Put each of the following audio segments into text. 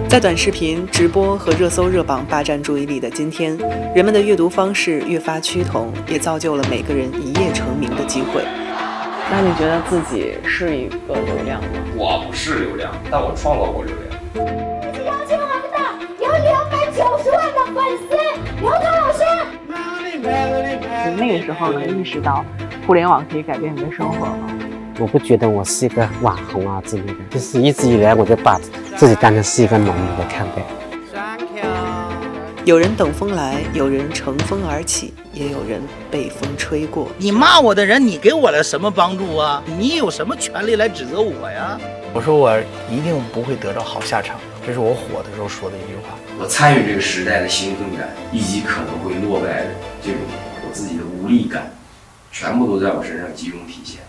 在短视频、直播和热搜热榜霸占注意力的今天，人们的阅读方式越发趋同，也造就了每个人一夜成名的机会。那你觉得自己是一个流量吗？我不是流量，但我创造过流量。邀请我们的有290万的粉丝刘涛老师。那个时候能意识到互联网可以改变你的生活吗？我不觉得我是一个网红啊之类的，就是一直以来我就把自己当成是一个农民来看待。有人等风来，有人乘风而起，也有人被风吹过。你骂我的人，你给我了什么帮助啊？你有什么权利来指责我呀？我说我一定不会得到好下场，这是我火的时候说的一句话。我参与这个时代的兴奋感，以及可能会落败的这种我自己的无力感，全部都在我身上集中体现。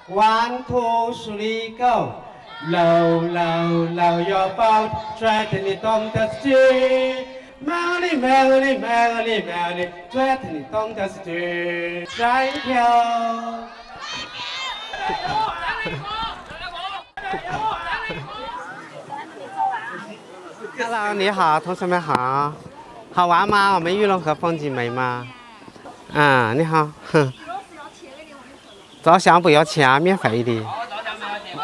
1, 2, 3, go. Low, low, low your boat, threaten it on the street. Merrily, merrily, merrily, merrily, threaten it on the street. Thank you. Hello， 你好，同学们好，好玩吗？我们玉龙河风景美吗？你好，照相不要钱啊，免费的，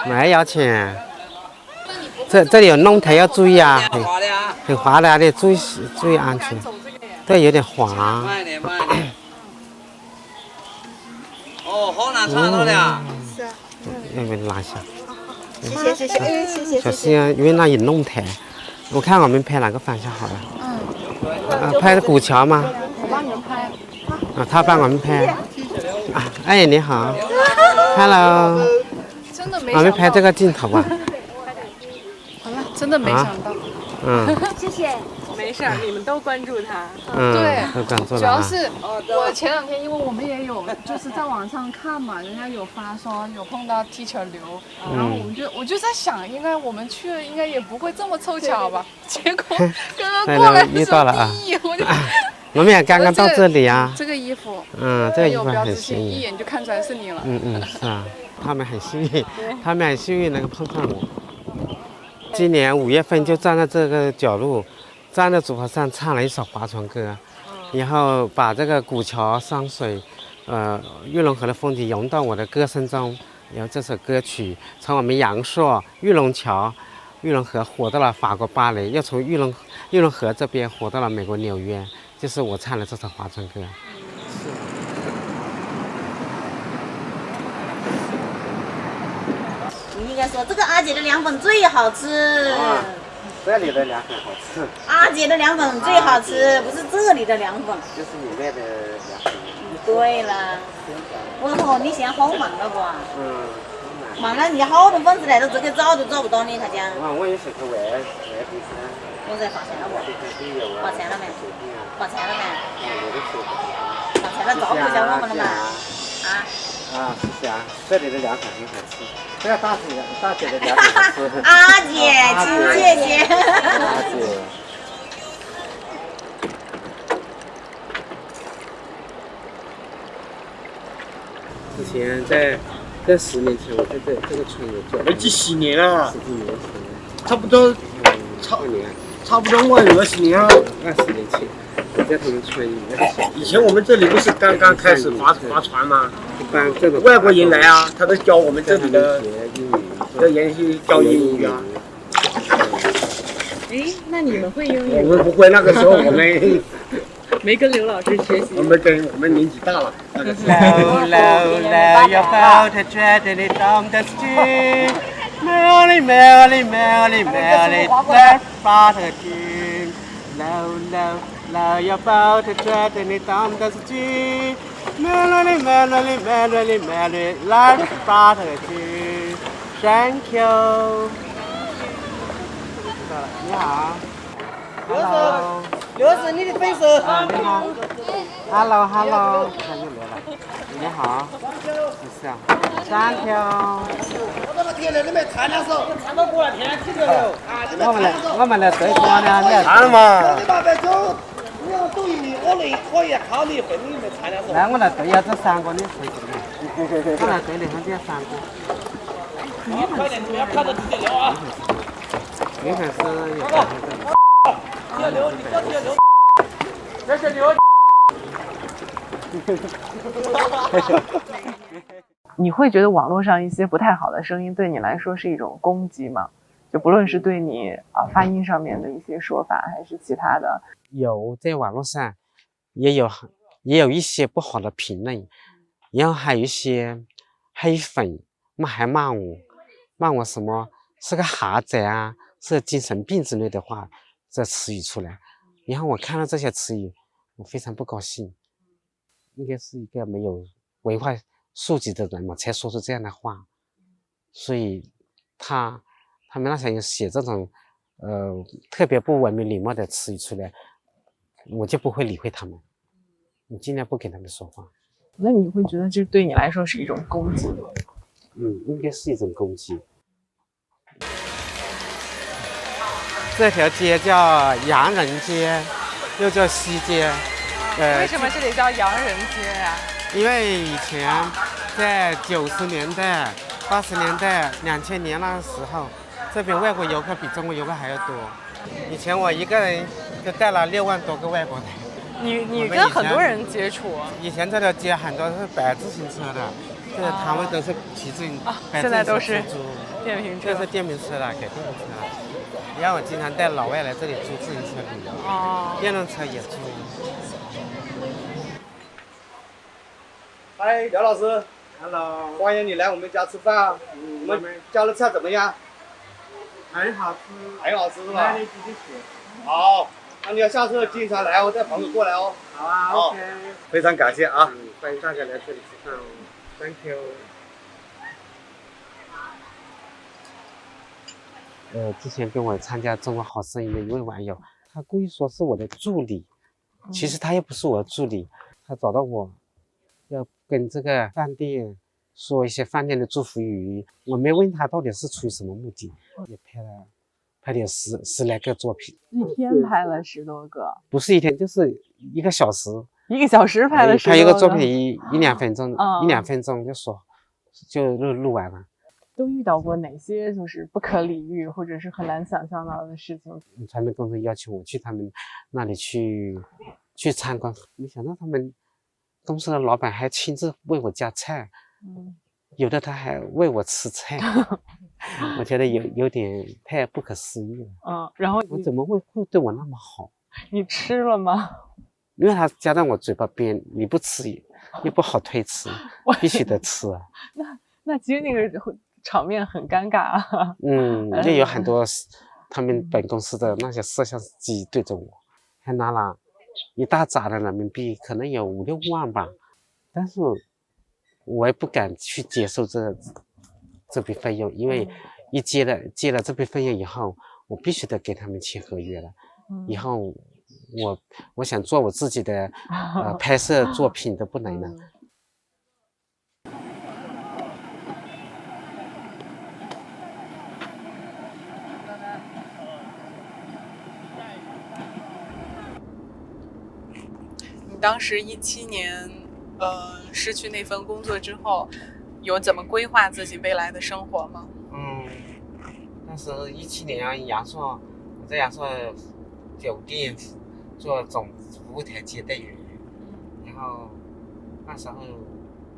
没要钱。这里有弄台要注意啊，很滑的，得注意安全。对，有点滑。慢点，慢点。哦，好难穿到的。是啊。要不要拉下？谢谢。小心啊，因为那有弄台。我看我们拍哪个方向好了？拍的古桥吗？我帮你们拍。他帮我们拍。哎，你好 ，Hello。真的没想到。我们拍这个镜头吧。好了，真的没想到。谢谢。没事，你们都关注他。对，都关注了。主要是我前2天，因为我们也有就是在网上看嘛，人家有发说有碰到 teacher 刘，然后我就在想，应该我们去了，应该也不会这么凑巧吧？结果刚刚过来的时候，我就。我们也刚刚到这里啊。这个衣服，这个衣服很新颖，一眼就看出来是你了。是啊，他们很幸运能够碰上我。今年5月份就站在这个角落，站在主河上唱了一首划船歌，然后把这个古桥山水，玉龙河的风景融到我的歌声中。然后这首歌曲从我们阳朔玉龙桥、玉龙河火到了法国巴黎，又从玉龙河这边火到了美国纽约。就是我唱的这首划船歌。你应该说这个阿姐的凉粉最好吃。这里的凉粉好吃。阿姐的凉粉最好吃，不是这里的凉粉。就是里面的凉粉。对了。哦，你现在好忙了不？忙了，你好多粉丝来到这个找都找不到你，他讲。我有时候外地噻。现在发钱了不？发钱了没？发钱了没？发钱了，照顾一下我们了嘛？是啊，这里的凉粉很好吃。这个大姐的凉粉好吃。阿姐，亲姐姐。阿姐。之前在10年前，我在这个村有做。没几10年了。10几年前。差不多。差不多快20年了。20年前，我在他们村以前我们这里不是刚刚开始划船吗？一般这种外国人来啊，他都教我们这里的要研习教英语啊。哎，那你们会英语？我们不会，那个时候我们没跟刘老师学习。我们年纪大了。Low, low, low your boat, treading it on the street. Merrily, merrily, merrily, merrily, let's start a tune. Low, low, low your boat, treading it on the street. Melody，来巴特区 ，Thank you。知道了，你好。刘是你的粉丝。你好。Hello，看你来了。你好。是啊。Thank you。我他妈天了，你们谈两手，谈到过两天听着了啊！你们我们来对光呢，你谈了嘛？你把这酒，你要抖音，我累可以靠你一份，你们谈两手。来，我来对呀，这3个你谁对的？我来对的，他这3个。快点，不要看着直接聊啊！你看是有。直接聊，你不要直接聊。这是聊。你会觉得网络上一些不太好的声音对你来说是一种攻击吗？就不论是对你发音上面的一些说法，还是其他的，有在网络上也有一些不好的评论，然后还有一些黑粉还骂我什么是个哈子啊，是个精神病之类的话，这词语出来，然后我看到这些词语，我非常不高兴，应该是一个没有文化素质的人嘛，才说出这样的话，所以他们那些写这种特别不文明礼貌的词语出来，我就不会理会他们，我尽量不跟他们说话。那你会觉得这对你来说是一种攻击吗？应该是一种攻击。这条街叫洋人街，又叫西街。为什么这里叫洋人街呀？因为以前在90年代、80年代、2000年那个时候，这边外国游客比中国游客还要多。以前我一个人就带了6万多个外国人。你跟很多人接触？以前这条街很多是摆自行车的，这个摊位都是骑自行车，现在都是电瓶车。这是电瓶车了，给电瓶车了。然后我经常带老外来这里租自行车旅游，电动车也租。嗨，廖老师 ，Hello， 欢迎你来我们家吃饭啊！我们家的菜怎么样？很好吃，很好吃是吧？那你自己选。好，那你要下次经常来，我带朋友过来哦。好啊好 ，OK。非常感谢啊！欢迎大家来这里吃饭哦 ，Thank you。之前跟我参加《中国好声音》的一位网友，他故意说是我的助理，其实他又不是我的助理，他找到我，要跟这个饭店说一些饭店的祝福语。我没问他到底是出于什么目的，也拍了十来个作品。一天拍了10多个？不是一天，就是1个小时。1个小时拍了10多个？拍一个作品一两分钟，1-2分钟就录完了。都遇到过哪些就是不可理喻或者是很难想象到的事情？传媒公司要求我去他们那里去参观，没想到他们公司的老板还亲自为我夹菜，有的他还喂我吃菜，我觉得有点太不可思议了。然后我怎么会对我那么好？你吃了吗？因为他夹在我嘴巴边，你不吃也不好推辞，必须得吃啊。那其实那个场面很尴尬啊。也有很多他们本公司的那些摄像机对着我，还拿了一大扎的人民币，可能有5-6万吧。但是我也不敢去接受这笔费用，因为一接了这笔费用以后，我必须得给他们签合约了。以后我想做我自己的拍摄作品都不能了。当时17年，失去那份工作之后，有怎么规划自己未来的生活吗？当时17年我在阳朔酒店做总服务台接待员，然后那时候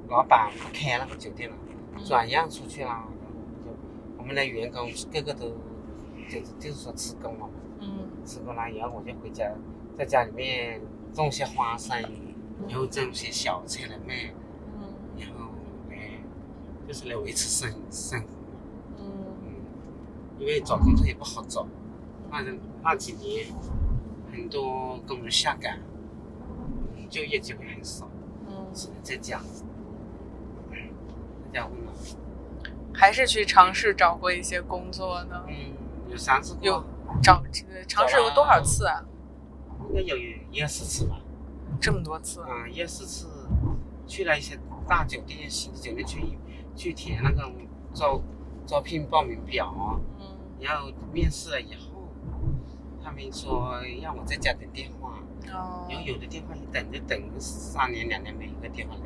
老板不开那个酒店了，转让出去了，我们的员工个个都就是说辞工了，辞工了，然后我就回家，在家里面种些花生，然后种些小菜来卖，然后就是来维持生活。因为找工作也不好找，那几年很多工人下岗，就业机会很少。只能在家问了。还是去尝试找过一些工作呢？有尝试过。有尝试过多少次啊？应该有1、2次吧。这么多次？1、2次，去了一些大酒店、新酒店去填那个招聘报名表，然后面试了以后，他们说让我在家等电话，然后有的电话一等就等个3年2年没一个电话来，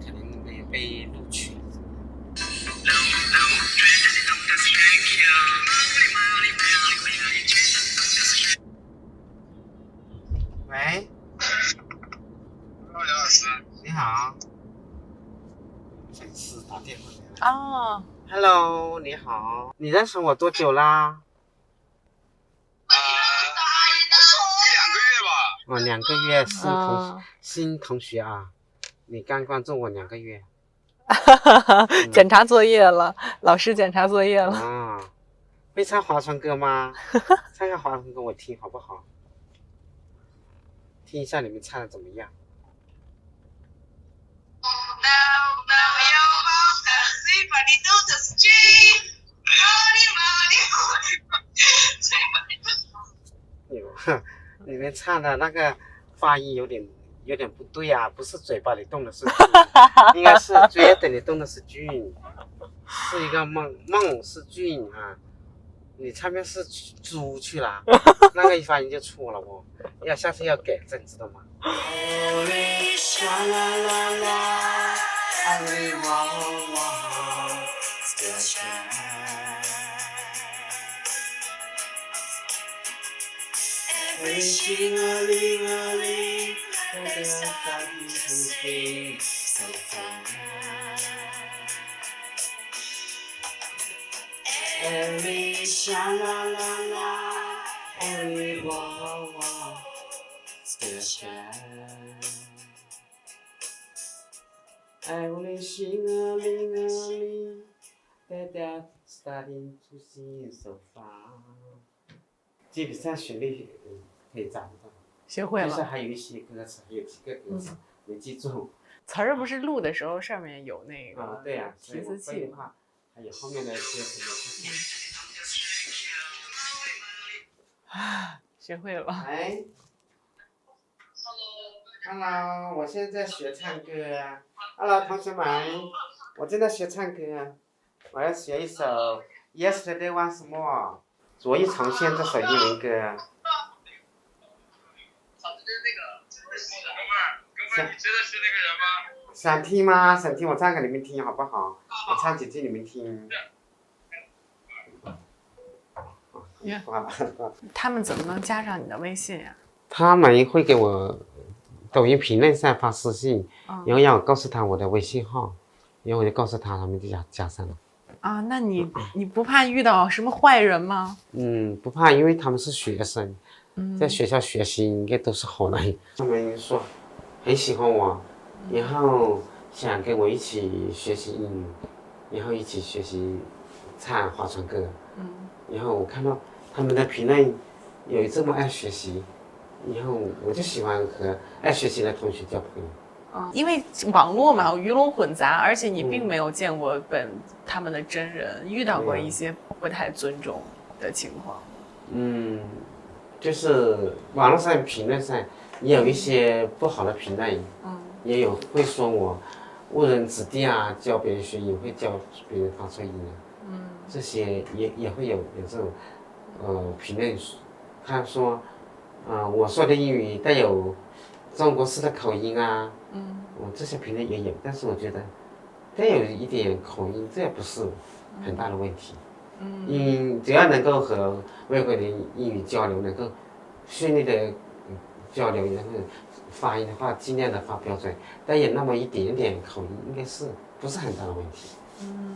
可能没有被录取。喂，刘老师，你好，粉丝打电话来了。哦 ，Hello， 你好，你认识我多久啦？1、2个月吧。2个月，新同学啊，你刚关注我2个月。检查作业了，老师检查作业了。啊，会唱划船歌吗？唱个划船歌我听好不好？听一下你们唱的怎么样？你们唱的那个发音有点不对啊，不是嘴巴里动的是应该是嘴里动的是菌，是一个梦是菌啊，你唱片是猪去了，那个发音就错了哦，下次要改正，知道吗？Everything early, but they're starting to speak so far. Every sha-la-la-la, every wah-wah, still shine. Everything early, but they're starting to see so far. 基本上旋律可以找得到，学会了。就是还有一些歌词，有几个歌词没记住。词儿不是录的时候上面有那个对呀，提词器的话，还有后面的一些什么。学会了。哎 ，Hello， 我现在学唱歌。Hello， 同学们，我正在学唱歌，我要学一首 Yesterday Once More。昨夜重现这首英文歌。哥们，你真的是那个人吗？想听吗？想听我唱给你们听好不好？我唱几句你们听。他们怎么能加上你的微信呀？他们会给我抖音评论上发私信，然后让我告诉他我的微信号，然后我就告诉他，他们就加上了。啊，那你不怕遇到什么坏人吗？不怕，因为他们是学生，在学校学习应该都是好人。他们说很喜欢我，然后想跟我一起学习英语，然后一起学习唱划船歌。然后我看到他们的评论有这么爱学习，然后我就喜欢和爱学习的同学交朋友。因为网络嘛，鱼龙混杂，而且你并没有见过他们的真人，遇到过一些不太尊重的情况。就是网络上评论上也有一些不好的评论，也有会说我误人子弟啊，教别人学英语会教别人发错音啊，这些也会有这种评论，他说我说的英语带有中国式的口音啊。这些评论也有，但是我觉得带有一点口音，这也不是很大的问题。只要能够和外国人英语交流，能够顺利的交流，然后发音的话尽量的发标准，但有那么一点点口音，应该是不是很大的问题。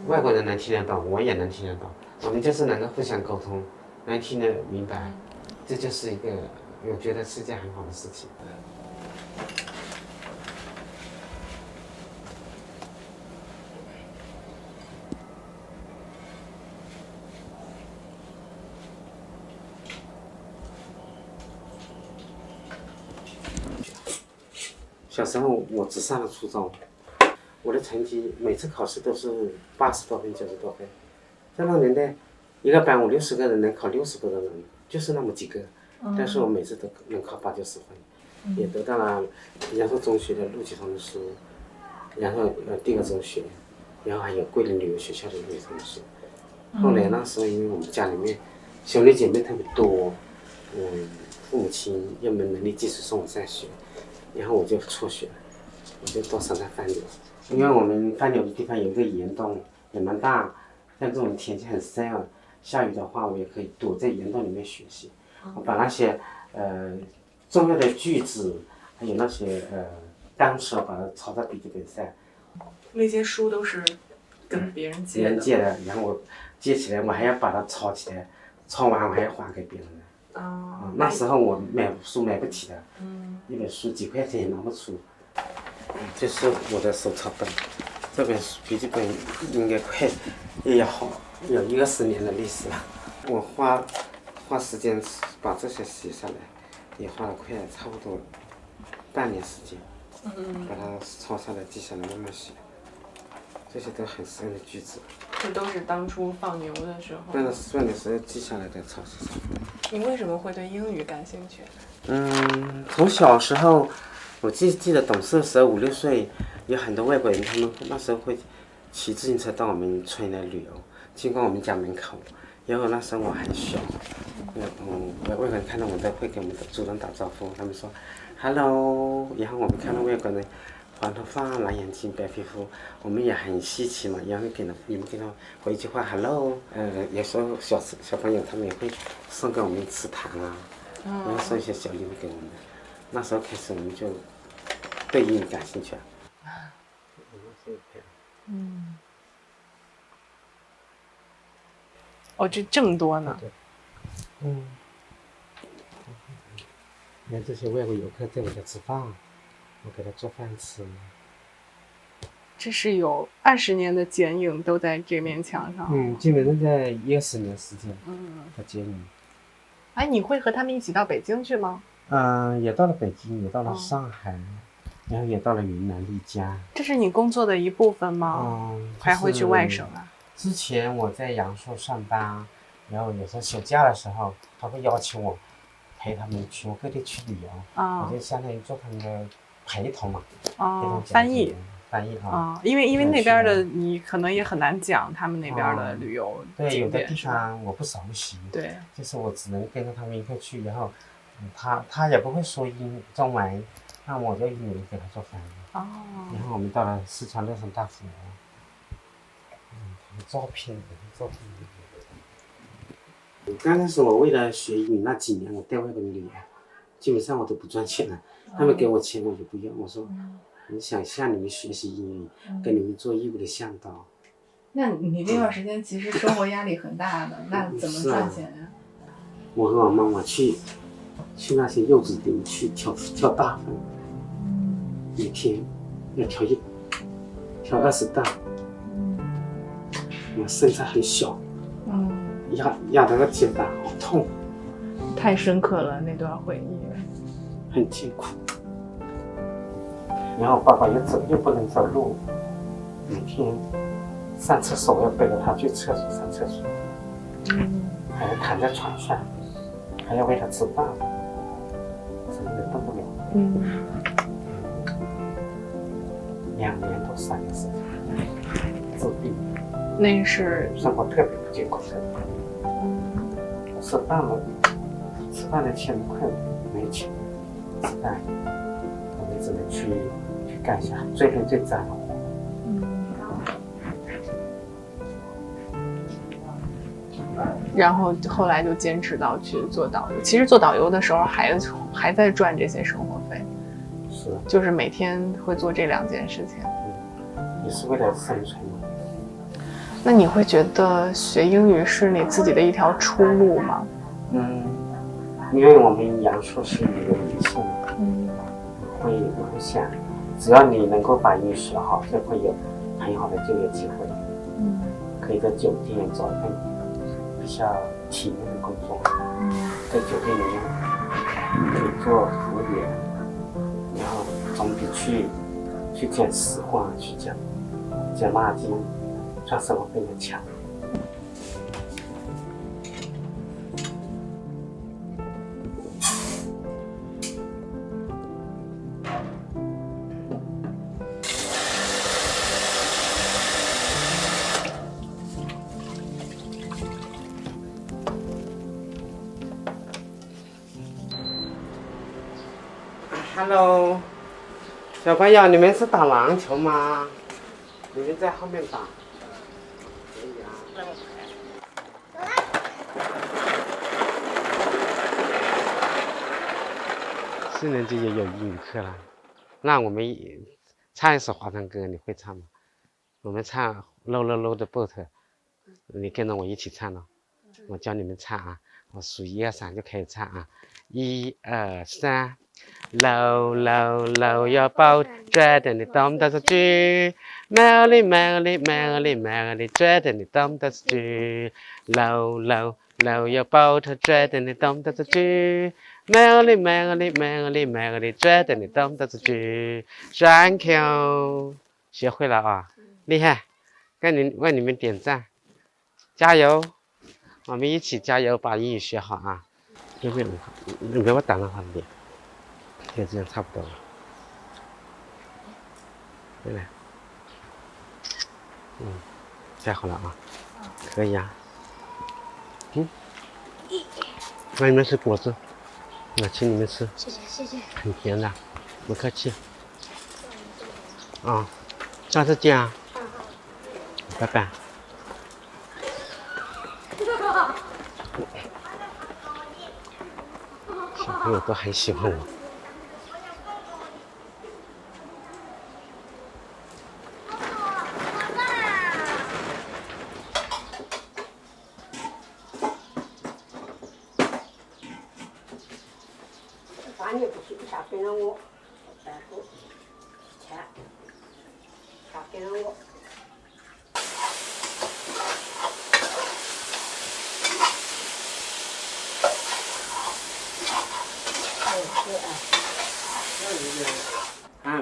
外国人能听得懂，我也能听得懂，我们就是能够互相沟通，能听得明白，这就是一个我觉得是件很好的事情。小时候我只上了初中，我的成绩每次考试都是80多分、90多分。在那个年代，一个班50-60个人能考60个的人，就是那么几个。但是我每次都能考80-90分，也得到了扬州中学的录取通知书，然后第二中学，然后还有桂林旅游学校的录取通知书。后来那时候因为我们家里面兄弟姐妹特别多，父母亲又没能力继续送我上学，然后我就辍学了，我就到上海放牛。因为我们放牛的地方有一个岩洞，也蛮大，像这种天气很晒啊，下雨的话我也可以躲在岩洞里面学习。我把那些重要的句子，还有那些单词，把它抄在笔记本上。那些书都是跟别人借的。然后我借起来，我还要把它抄起来，抄完我还要还给别人的。那时候我买书买不起的，一本书几块钱也拿不出。这是我的手抄本，这本笔记本应该也有10年的历史了。我花时间把这些写下来，也花了差不多半年时间，把它抄下来、记下来，慢慢写。这些都很深的句子。这都是当初放牛的时候。放的时候记下来的抄写上。你为什么会对英语感兴趣？从小时候，我记得懂事的时候5-6岁，有很多外国人，他们那时候会骑自行车到我们村来旅游，经过我们家门口。然后那时候我很小，外国人看到我都会给我们主动打招呼，他们说 “hello”， 然后我们看到外国人黄头发、蓝眼睛、白皮肤，我们也很稀奇嘛，然后你们给他回一句话 “hello”， 有时候小朋友他们也会送给我们吃糖啊，然后送一些小礼物给我们。那时候开始我们就对英语感兴趣了。哦，这么多呢。对。你看这些外国游客在我家吃饭，我给他做饭吃。这是有20年的剪影都在这面墙上。基本上在10年时间。的剪影。哎，你会和他们一起到北京去吗？也到了北京，也到了上海，然后也到了云南丽江。这是你工作的一部分吗？还会去外省啊？之前我在阳朔上班，然后有时候休假的时候，他会邀请我陪他们去各地去旅游，我就相当于做他们的陪同嘛，翻译啊。因为那边的你可能也很难讲他们那边的旅游景点。对，有的地方我不熟悉，对，就是我只能跟着他们一块去，然后他也不会说中文，那我就英语给他做翻译。然后我们到了四川乐山大佛。照片。刚开始我为了学英语那几年，我带外国人旅游，基本上我都不赚钱了。他们给我钱我就不要，我说我想向你们学习英语，跟你们做义务的向导。那你那段时间其实生活压力很大的，那怎么赚钱呀？我和我妈妈去那些柚子店去跳大风，每天要跳20大。我身材很小，压得个肩膀好痛，太深刻了那段回忆，很艰苦。然后爸爸又不能走路，每天上厕所要背着他去厕所上厕所，还要躺在床上，还要喂他吃饭，什么也动不了。2年多3年时间，治病。那是生活特别不艰苦的。吃饭的钱快没有钱，吃饭我们只能去干一下最累最脏的活。然后后来就坚持到去做导游。其实做导游的时候还在赚这些生活费，是，就是每天会做这2件事情。也是为了生存。那你会觉得学英语是你自己的一条出路吗？因为我们阳朔是一个名校，我会想，只要你能够把英语学好，就会有很好的就业机会。可以在酒店找一份比较体面的工作，在酒店里面可以做服务员，然后总比去捡吃货，去捡垃圾，让生活变得强。Hello， 小朋友，你们是打篮球吗？你们在后面打。可以啊。4年级也有英语课了，那我们也唱一首华晨歌，你会唱吗？我们唱 Low Low Low 的 boat， 你跟着我一起唱咯。我教你们唱啊，我数1、2、3就可以唱啊。1、2、3。Low, low, low your boat, dreading the dome does a G. Merrily, merrily, merrily, merrily, dreading the dome does a G. Low, low, low your boat, dreading the dome does a G. Merrily, merrily, merrily, merrily, dreading the dome does a G. Thank you， 学会了啊，厉害！为你们点赞，加油！我们一起加油，把英语学好啊！有没有？你给我打上好点。就这样差不多了，对了，太好了啊，可以啊，那你们吃果子，我请你们吃，谢谢谢谢，很甜的，不客气，啊，下次见啊，拜拜。小朋友都很喜欢我。3年不去，不下给了我，3多钱，下给了我。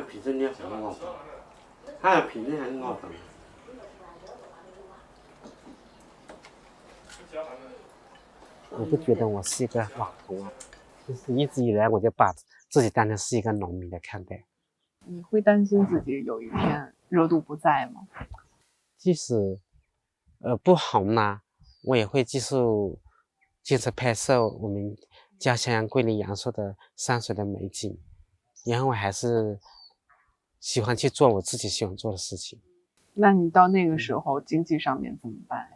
皮子你很好看，皮子很好看。我不觉得我是一个网红啊，就是一直以来我就把自己当成是一个农民来看待。你会担心自己有一天热度不在吗？即使不红呢，我也会继续坚持拍摄我们家乡桂林阳朔的山水的美景，然后我还是喜欢去做我自己喜欢做的事情。那你到那个时候经济上面怎么办呀？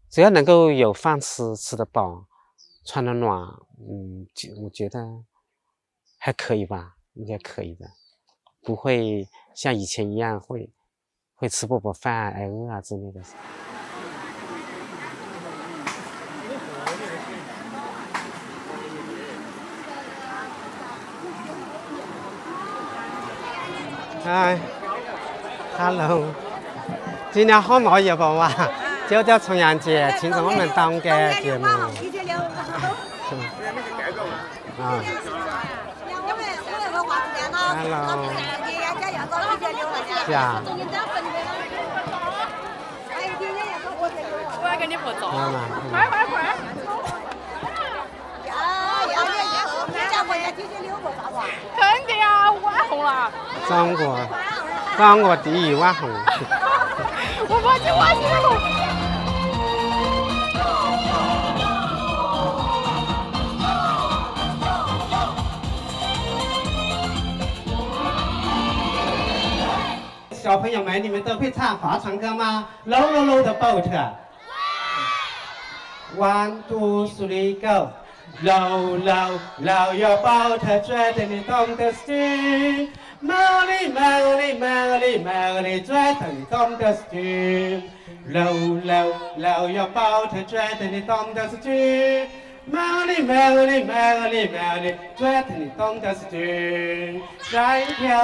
只要能够有饭吃，吃得饱，穿得暖，我觉得还可以吧，应该可以的，不会像以前一样会吃不饱饭、挨饿啊之类的。嗨 ，Hello， 今年好闹热不哇？就叫重阳节，庆祝我们党的节目。啊。Hello。是啊。我要跟你合照。快！肯定啊，网红了。中国第一网红。我发现网红。小朋友们，你们都会唱划船歌吗 ？Low low low 的 boat。1 2 3 go。Low low low your boat, threatening on the stream. Merrily merrily merrily merrily, threatening on the stream. Low low low your boat, threatening on the stream. Merrily merrily merrily merrily, threatening on the stream. Thank you.